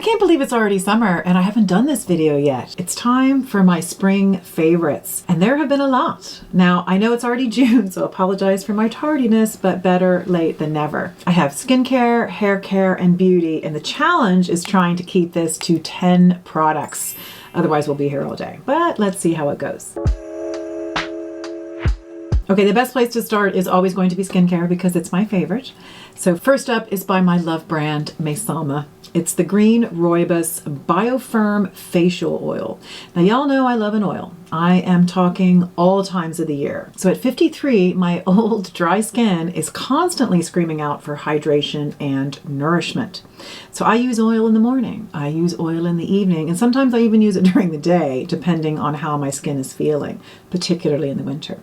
can't believe it's already summer and I haven't done this video yet. It's time for my spring favorites, and there have been a lot. Now, I know it's already June, so apologize for my tardiness, but better late than never. I have skincare, hair care, and beauty, and the challenge is trying to keep this to 10 products. Otherwise, we'll be here all day. But let's see how it goes. Okay, the best place to start is always going to be skincare because it's my favorite. So first up is by my love brand, Mesama. It's the Green Rooibos Biofirm Facial Oil. Now, y'all know I love an oil. I am talking all times of the year. So at 53, my old dry skin is constantly screaming out for hydration and nourishment. So I use oil in the morning, I use oil in the evening, and sometimes I even use it during the day, depending on how my skin is feeling, particularly in the winter.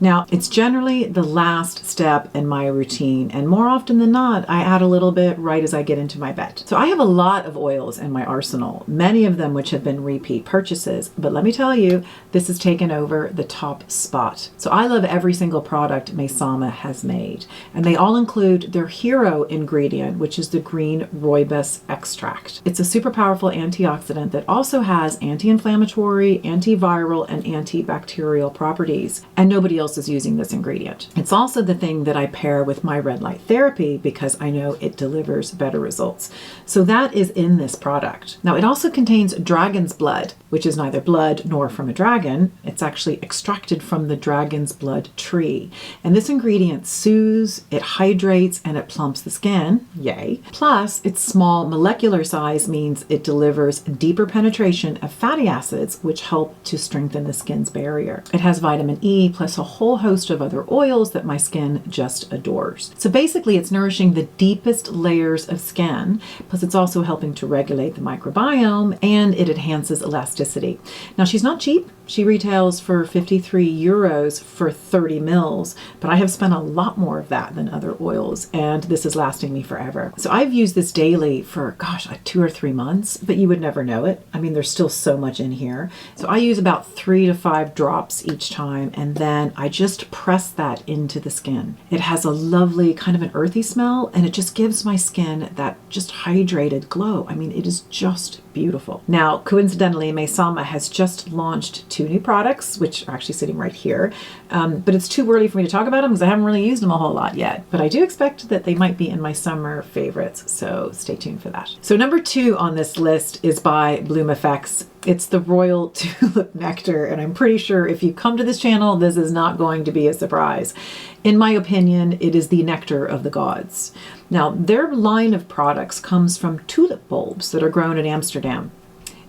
Now, it's generally the last step in my routine, and more often than not, I add a little bit right as I get into my bed. So I have a lot of oils in my arsenal, many of them which have been repeat purchases, but let me tell you, this has taken over the top spot. So I love every single product Mesama has made, and they all include their hero ingredient, which is the green rooibos extract. It's a super powerful antioxidant that also has anti-inflammatory, antiviral, and antibacterial properties, and nobody else is using this ingredient. It's also the thing that I pair with my red light therapy because I know it delivers better results. So that is in this product. Now, it also contains dragon's blood, which is neither blood nor from a dragon. It's actually extracted from the dragon's blood tree. And this ingredient soothes, it hydrates, and it plumps the skin. Yay. Plus, its small molecular size means it delivers deeper penetration of fatty acids, which help to strengthen the skin's barrier. It has vitamin E plus a whole host of other oils that my skin just adores. So basically, it's nourishing the deepest layers of skin, plus it's also helping to regulate the microbiome, and it enhances elasticity. Now, she's not cheap. She retails for 53 euros for 30 mils, but I have spent a lot more of that than other oils, and this is lasting me forever. So I've used this daily for, gosh, like 2 or 3 months, but you would never know it. I mean, there's still so much in here. So I use about 3 to 5 drops each time, and then I just press that into the skin. It has a lovely kind of an earthy smell, and it just gives my skin that just hydrated glow. I mean, it is just beautiful. Now, coincidentally, Mesama has just launched 2 new products, which are actually sitting right here. But it's too early for me to talk about them because I haven't really used them a whole lot yet. But I do expect that they might be in my summer favorites, so stay tuned for that. So number 2 on this list is by Bloom Effects. It's the Royal Tulip Nectar, and I'm pretty sure if you come to this channel, this is not going to be a surprise. In my opinion, it is the nectar of the gods. Now, their line of products comes from tulip bulbs that are grown in Amsterdam.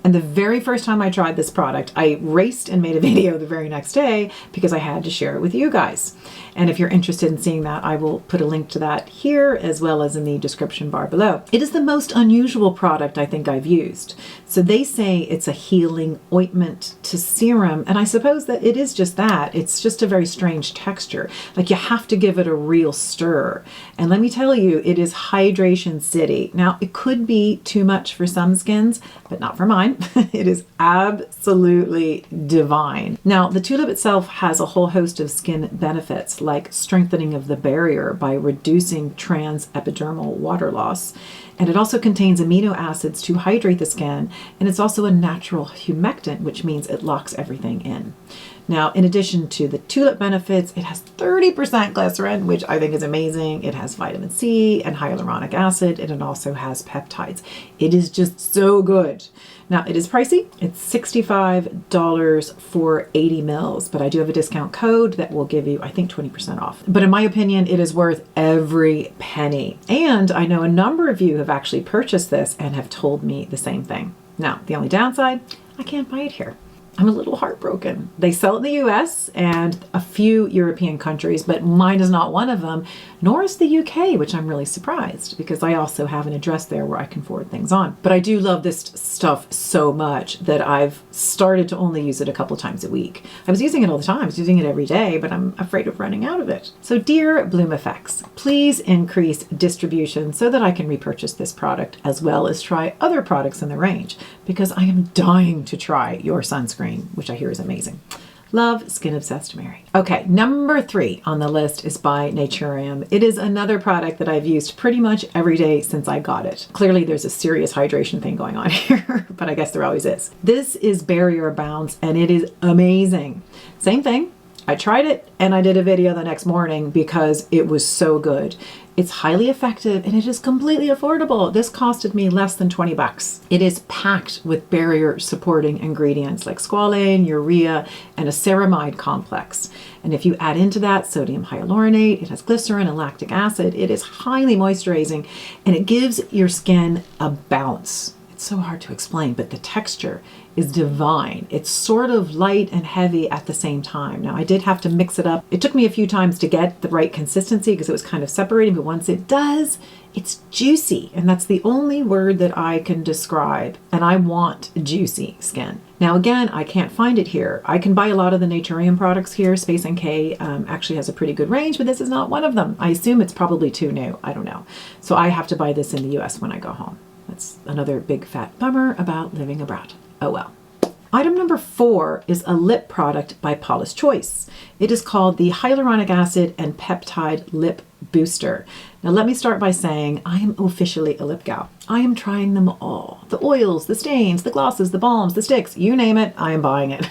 And the very first time I tried this product, I raced and made a video the very next day because I had to share it with you guys. And if you're interested in seeing that, I will put a link to that here as well as in the description bar below. It is the most unusual product I think I've used. So they say it's a healing ointment to serum, and I suppose that it is just that. It's just a very strange texture. Like, you have to give it a real stir. And let me tell you, it is hydration city. Now, it could be too much for some skins, but not for mine. It is absolutely divine. Now, the tulip itself has a whole host of skin benefits, like strengthening of the barrier by reducing transepidermal water loss. And it also contains amino acids to hydrate the skin, and it's also a natural humectant, which means it locks everything in. Now, in addition to the tulip benefits, it has 30% glycerin, which I think is amazing. It has vitamin C and hyaluronic acid, and it also has peptides. It is just so good. Now, it is pricey. It's $65 for 80 mils, but I do have a discount code that will give you, I think, 20% off. But in my opinion, it is worth every penny. And I know a number of you have actually purchased this and have told me the same thing. Now, the only downside, I can't buy it here. I'm a little heartbroken. They sell it in the US and a few European countries, but mine is not one of them, nor is the UK, which I'm really surprised because I also have an address there where I can forward things on. But I do love this stuff so much that I've started to only use it a couple times a week. I was using it all the time. I was using it every day, but I'm afraid of running out of it. So dear Bloom Effects, please increase distribution so that I can repurchase this product as well as try other products in the range because I am dying to try your sunscreen, which I hear is amazing. Love Skin Obsessed Mary. Okay, number 3 on the list is by Naturium. It is another product that I've used pretty much every day since I got it. Clearly there's a serious hydration thing going on here, but I guess there always is. This is Barrier Bounce and it is amazing. Same thing. I tried it and I did a video the next morning because it was so good. It's highly effective and it is completely affordable. This costed me less than 20 bucks. It is packed with barrier supporting ingredients like squalane, urea, and a ceramide complex. And if you add into that sodium hyaluronate, it has glycerin and lactic acid. It is highly moisturizing and it gives your skin a bounce. It's so hard to explain, but the texture is divine. It's sort of light and heavy at the same time. Now I did have to mix it up. It took me a few times to get the right consistency because it was kind of separating, but once it does, it's juicy. And that's the only word that I can describe. And I want juicy skin. Now again, I can't find it here. I can buy a lot of the Naturium products here. Space NK actually has a pretty good range, but this is not one of them. I assume it's probably too new. I don't know. So I have to buy this in the US when I go home. That's another big fat bummer about living abroad. Oh well. Item number 4 is a lip product by Paula's Choice. It is called the Hyaluronic Acid and Peptide Lip Booster. Now let me start by saying I am officially a lip gal. I am trying them all. The oils, the stains, the glosses, the balms, the sticks, you name it, I am buying it.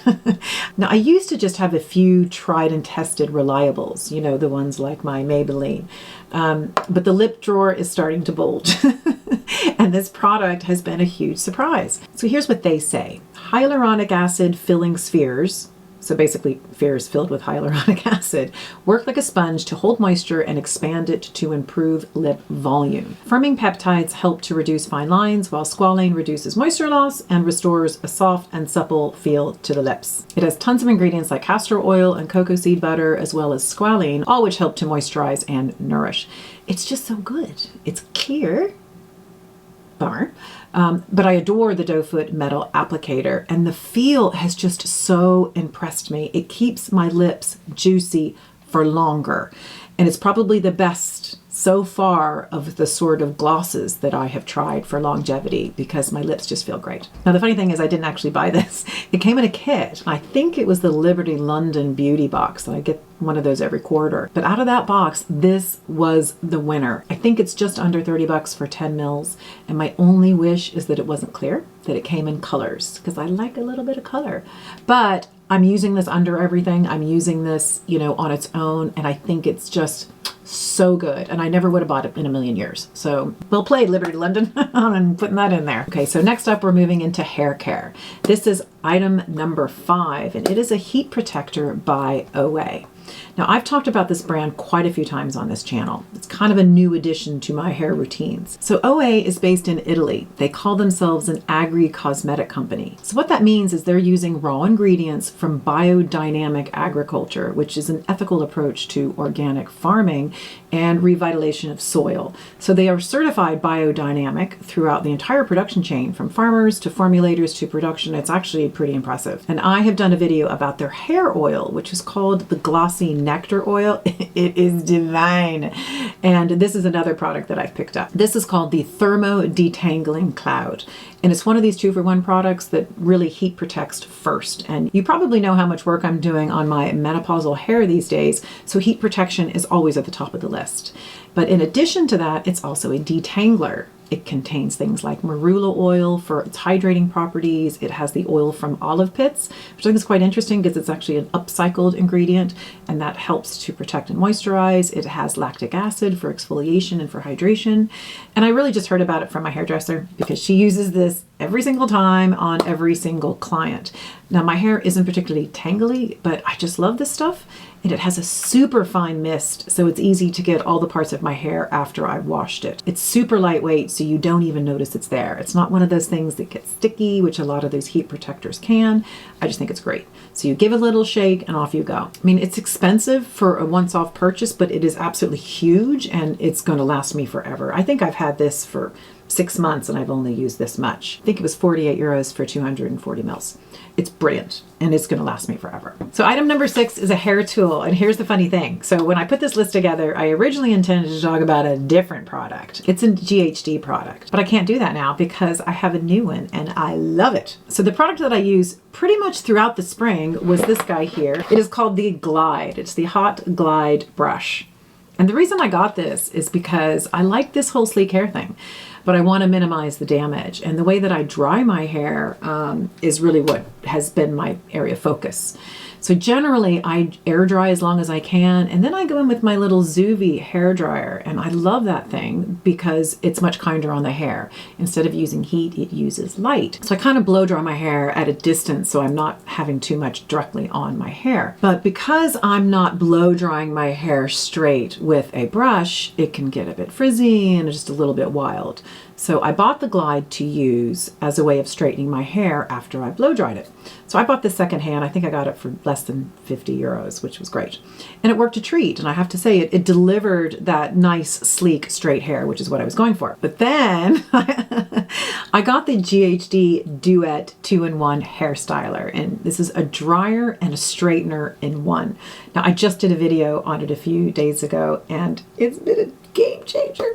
Now I used to just have a few tried and tested reliables, you know, the ones like my Maybelline. But the lip drawer is starting to bulge. And this product has been a huge surprise. So here's what they say. Hyaluronic acid filling spheres, so basically spheres filled with hyaluronic acid, work like a sponge to hold moisture and expand it to improve lip volume. Firming peptides help to reduce fine lines, while squalane reduces moisture loss and restores a soft and supple feel to the lips. It has tons of ingredients like castor oil and cocoa seed butter, as well as squalane, all which help to moisturize and nourish. It's just so good. It's clear. Bummer. But I adore the doe foot metal applicator and the feel has just so impressed me. It keeps my lips juicy for longer and it's probably the best so far of the sort of glosses that I have tried for longevity because my lips just feel great. Now the funny thing is I didn't actually buy this. It came in a kit. I think it was the Liberty London Beauty box. I get one of those every quarter. But out of that box, this was the winner. I think it's just under 30 bucks for 10 mils. And my only wish is that it wasn't clear, that it came in colors because I like a little bit of color. But I'm using this under everything. I'm using this, you know, on its own. And I think it's just so good. And I never would have bought it in a million years. So well played, Liberty London, on putting that in there. Okay, so next up we're moving into hair care. This is item number 5 and it is a heat protector by OA. Now I've talked about this brand quite a few times on this channel. It's kind of a new addition to my hair routines. So OA is based in Italy. They call themselves an agri-cosmetic company. So what that means is they're using raw ingredients from biodynamic agriculture, which is an ethical approach to organic farming and revitalization of soil. So they are certified biodynamic throughout the entire production chain, from farmers to formulators to production. It's actually pretty impressive. And I have done a video about their hair oil, which is called the Glossy Nectar Oil. It is divine. And this is another product that I've picked up. This is called the Thermo Detangling Cloud. And it's one of these 2-for-1 products that really heat protects first. And you probably know how much work I'm doing on my menopausal hair these days, so heat protection is always at the top of the list. But in addition to that, it's also a detangler. It contains things like marula oil for its hydrating properties. It has the oil from olive pits, which I think is quite interesting because it's actually an upcycled ingredient and that helps to protect and moisturize. It has lactic acid for exfoliation and for hydration. And I really just heard about it from my hairdresser because she uses this every single time on every single client. Now my hair isn't particularly tangly, but I just love this stuff. And it has a super fine mist, so it's easy to get all the parts of my hair after I've washed it. It's super lightweight, so you don't even notice it's there. It's not one of those things that gets sticky, which a lot of those heat protectors can. I just think it's great. So you give it a little shake and off you go. I mean, it's expensive for a once-off purchase, but it is absolutely huge and it's going to last me forever. I think I've had this for 6 months and I've only used this much. I think it was 48 euros for 240 mils. It's brilliant and it's going to last me forever. So item number 6 is a hair tool. And here's the funny thing. So when I put this list together, I originally intended to talk about a different product. It's a GHD product, but I can't do that now because I have a new one and I love it. So the product that I use pretty much throughout the spring was this guy here. It is called the Glide. It's the Hot Glide brush. And the reason I got this is because I like this whole sleek hair thing, but I want to minimize the damage. And the way that I dry my hair is really what has been my area of focus. So generally I air dry as long as I can, and then I go in with my little Zuvi hair dryer, and I love that thing because it's much kinder on the hair. Instead of using heat, it uses light. So I kind of blow dry my hair at a distance so I'm not having too much directly on my hair. But because I'm not blow drying my hair straight with a brush, it can get a bit frizzy and just a little bit wild. So I bought the Glide to use as a way of straightening my hair after I blow dried it. So I bought this secondhand. I think I got it for less than 50 euros, which was great. And it worked a treat. And I have to say, it delivered that nice, sleek, straight hair, which is what I was going for. But then I got the GHD Duet 2-in-1 hair styler. And this is a dryer and a straightener in one. Now, I just did a video on it a few days ago, and it's been a game changer.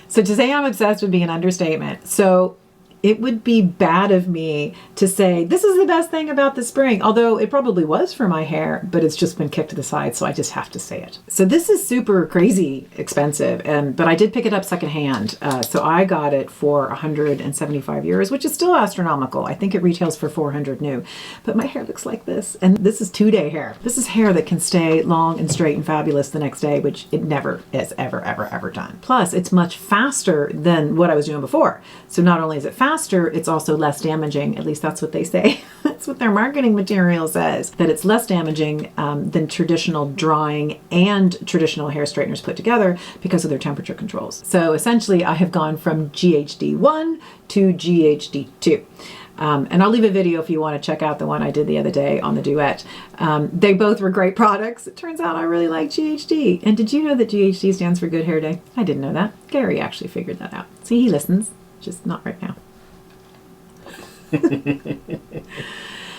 So to say I'm obsessed would be an understatement. So it would be bad of me to say this is the best thing about the spring, although it probably was for my hair, but it's just been kicked to the side, so I just have to say it. So this is super crazy expensive, but I did pick it up secondhand. So I got it for 175 euros, which is still astronomical. I think it retails for 400 new, but my hair looks like this, and this is 2-day hair. This is hair that can stay long and straight and fabulous the next day, which it never has ever done. Plus, it's much faster than what I was doing before. So not only is it faster, it's also less damaging. At least that's what they say. That's what their marketing material says, that it's less damaging than traditional drying and traditional hair straighteners put together because of their temperature controls. So essentially I have gone from GHD 1 to GHD 2. And I'll leave a video if you want to check out the one I did the other day on the Duet. They both were great products. It turns out I really like GHD. And did you know that GHD stands for Good Hair Day? I didn't know that. Gary actually figured that out. See, he listens, just not right now.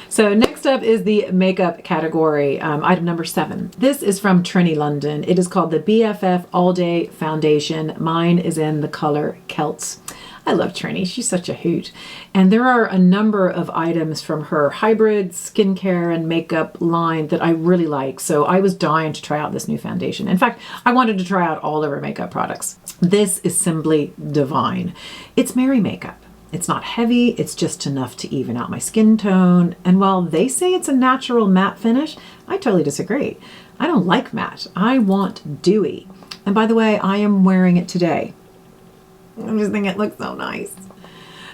So next up is the makeup category, item number 7. This is from Trini London. It is called the BFF All Day Foundation. Mine is in the color Celts. I love Trini. She's such a hoot. And there are a number of items from her hybrid skincare and makeup line that I really like. So I was dying to try out this new foundation. In fact, I wanted to try out all of her makeup products. This is simply divine. It's Mary makeup. It's not heavy, it's just enough to even out my skin tone. And while they say it's a natural matte finish, I totally disagree. I don't like matte. I want dewy. And by the way, I am wearing it today. I'm just thinking it looks so nice.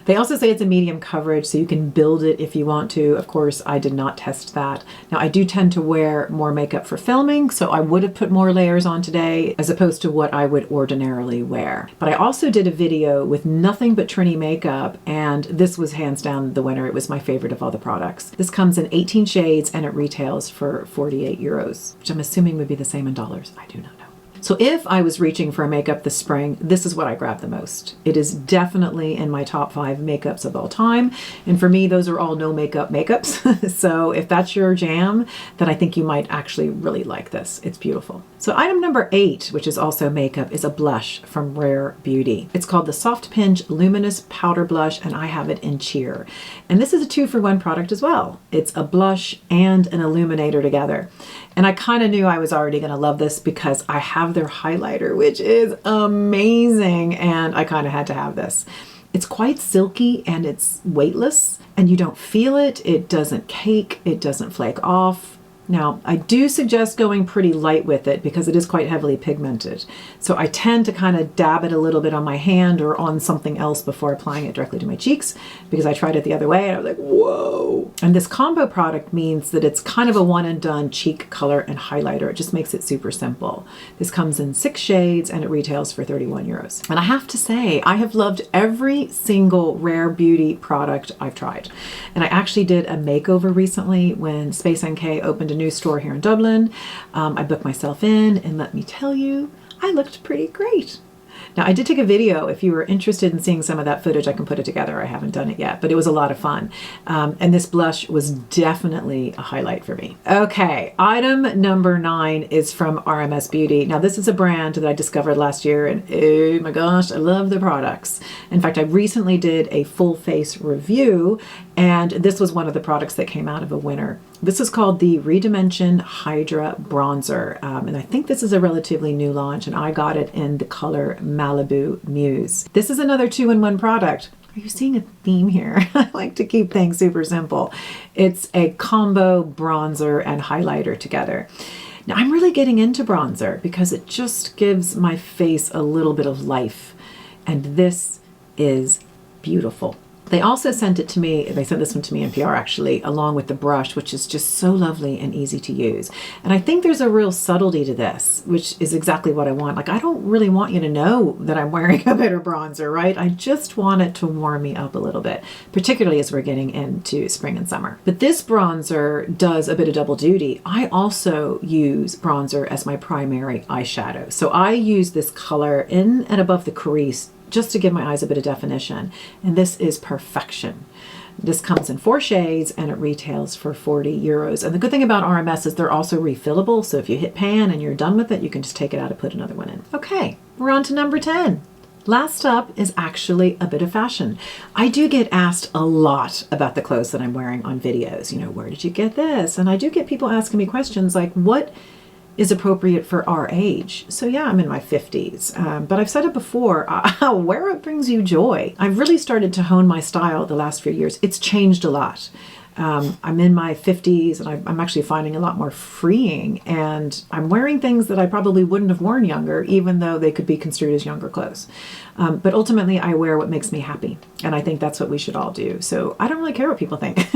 They also say it's a medium coverage, so you can build it if you want to. Of course, I did not test that. Now, I do tend to wear more makeup for filming, so I would have put more layers on today as opposed to what I would ordinarily wear. But I also did a video with nothing but Trini makeup, and this was hands down the winner. It was my favorite of all the products. This comes in 18 shades, and it retails for 48 euros, which I'm assuming would be the same in dollars. I do not know. So if I was reaching for makeup this spring, this is what I grab the most. It is definitely in my top 5 makeups of all time. And for me, those are all no makeup makeups. So if that's your jam, then I think you might actually really like this. It's beautiful. So item number 8, which is also makeup, is a blush from Rare Beauty. It's called the Soft Pinch Luminous Powder Blush, and I have it in Cheer. And this is a 2-for-1 product as well. It's a blush and an illuminator together. And I kind of knew I was already going to love this because I have their highlighter, which is amazing. And I kind of had to have this. It's quite silky and it's weightless and you don't feel it. It doesn't cake. It doesn't flake off. Now, I do suggest going pretty light with it because it is quite heavily pigmented. So I tend to kind of dab it a little bit on my hand or on something else before applying it directly to my cheeks because I tried it the other way and I was like, whoa. And this combo product means that it's kind of a one and done cheek color and highlighter. It just makes it super simple. This comes in 6 shades and it retails for 31 euros. And I have to say, I have loved every single Rare Beauty product I've tried. And I actually did a makeover recently when Space NK opened a new store here in Dublin. I booked myself in and let me tell you, I looked pretty great. Now, I did take a video. If you were interested in seeing some of that footage, I can put it together. I haven't done it yet, but it was a lot of fun. And this blush was definitely a highlight for me. Okay, item number 9 is from RMS Beauty. Now, this is a brand that I discovered last year, and oh my gosh, I love the products. In fact, I recently did a full face review, and this was one of the products that came out of a winner. This is called the Redimension Hydra Bronzer, and I think this is a relatively new launch, and I got it in the color Malibu Muse. This is another 2-in-1 product. Are you seeing a theme here? I like to keep things super simple. It's a combo bronzer and highlighter together. Now, I'm really getting into bronzer because it just gives my face a little bit of life, and this is beautiful. They also sent it to me, they sent this one to me in PR actually, along with the brush, which is just so lovely and easy to use. And I think there's a real subtlety to this, which is exactly what I want. Like, I don't really want you to know that I'm wearing a bit of bronzer, right? I just want it to warm me up a little bit, particularly as we're getting into spring and summer. But this bronzer does a bit of double duty. I also use bronzer as my primary eyeshadow. So I use this color in and above the crease just to give my eyes a bit of definition. And this is perfection. This comes in 4 shades and it retails for 40 euros. And the good thing about RMS is they're also refillable. So if you hit pan and you're done with it, you can just take it out and put another one in. Okay, we're on to number 10. Last up is actually a bit of fashion. I do get asked a lot about the clothes that I'm wearing on videos. You know, where did you get this? And I do get people asking me questions like, what is appropriate for our age? So yeah, I'm in my 50s, but I've said it before, wear what brings you joy. I've really started to hone my style the last few years. It's changed a lot. I'm in my 50s and I'm actually finding a lot more freeing, and I'm wearing things that I probably wouldn't have worn younger, even though they could be construed as younger clothes. But ultimately I wear what makes me happy. And I think that's what we should all do. So I don't really care what people think.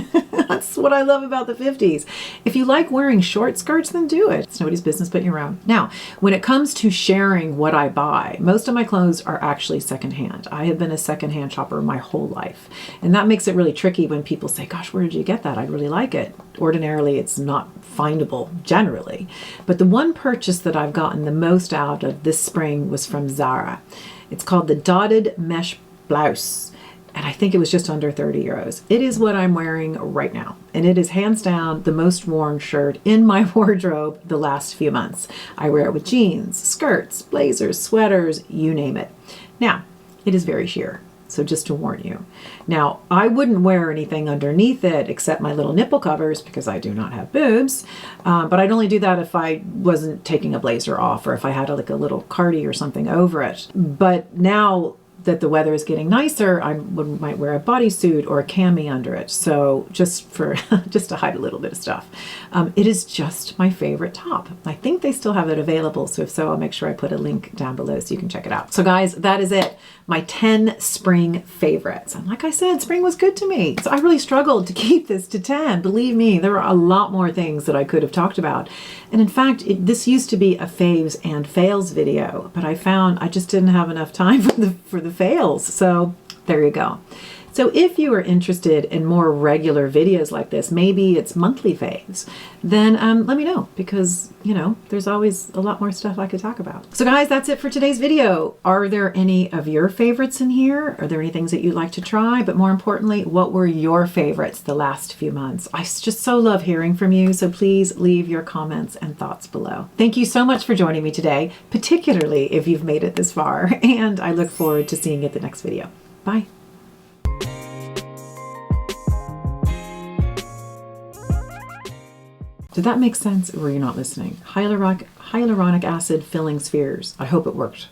That's what I love about the 50s. If you like wearing short skirts, then do it. It's nobody's business but your own. Now, when it comes to sharing what I buy, most of my clothes are actually secondhand. I have been a secondhand shopper my whole life. And that makes it really tricky when people say, gosh, where did you get that? I really like it. Ordinarily, it's not findable generally. But the one purchase that I've gotten the most out of this spring was from Zara. It's called the Dotted Mesh Blouse. And I think it was just under 30 euros. It is what I'm wearing right now. And it is hands down the most worn shirt in my wardrobe the last few months. I wear it with jeans, skirts, blazers, sweaters, you name it. Now, it is very sheer. So just to warn you. Now, I wouldn't wear anything underneath it except my little nipple covers because I do not have boobs. But I'd only do that if I wasn't taking a blazer off or if I had like a little cardi or something over it. But now that the weather is getting nicer, I might wear a bodysuit or a cami under it. So just to hide a little bit of stuff. It is just my favorite top. I think they still have it available. So if so, I'll make sure I put a link down below so you can check it out. So guys, that is it. My 10 spring favorites. And like I said, spring was good to me. So I really struggled to keep this to 10. Believe me, there were a lot more things that I could have talked about. And in fact, this used to be a faves and fails video, but I found I just didn't have enough time for the fails. So there you go. So if you are interested in more regular videos like this, maybe it's monthly faves, then let me know because, you know, there's always a lot more stuff I could talk about. So guys, that's it for today's video. Are there any of your favorites in here? Are there any things that you'd like to try? But more importantly, what were your favorites the last few months? I just so love hearing from you. So please leave your comments and thoughts below. Thank you so much for joining me today, particularly if you've made it this far. And I look forward to seeing you at the next video. Bye. Did that make sense or were you not listening? Hyaluronic acid filling spheres. I hope it worked.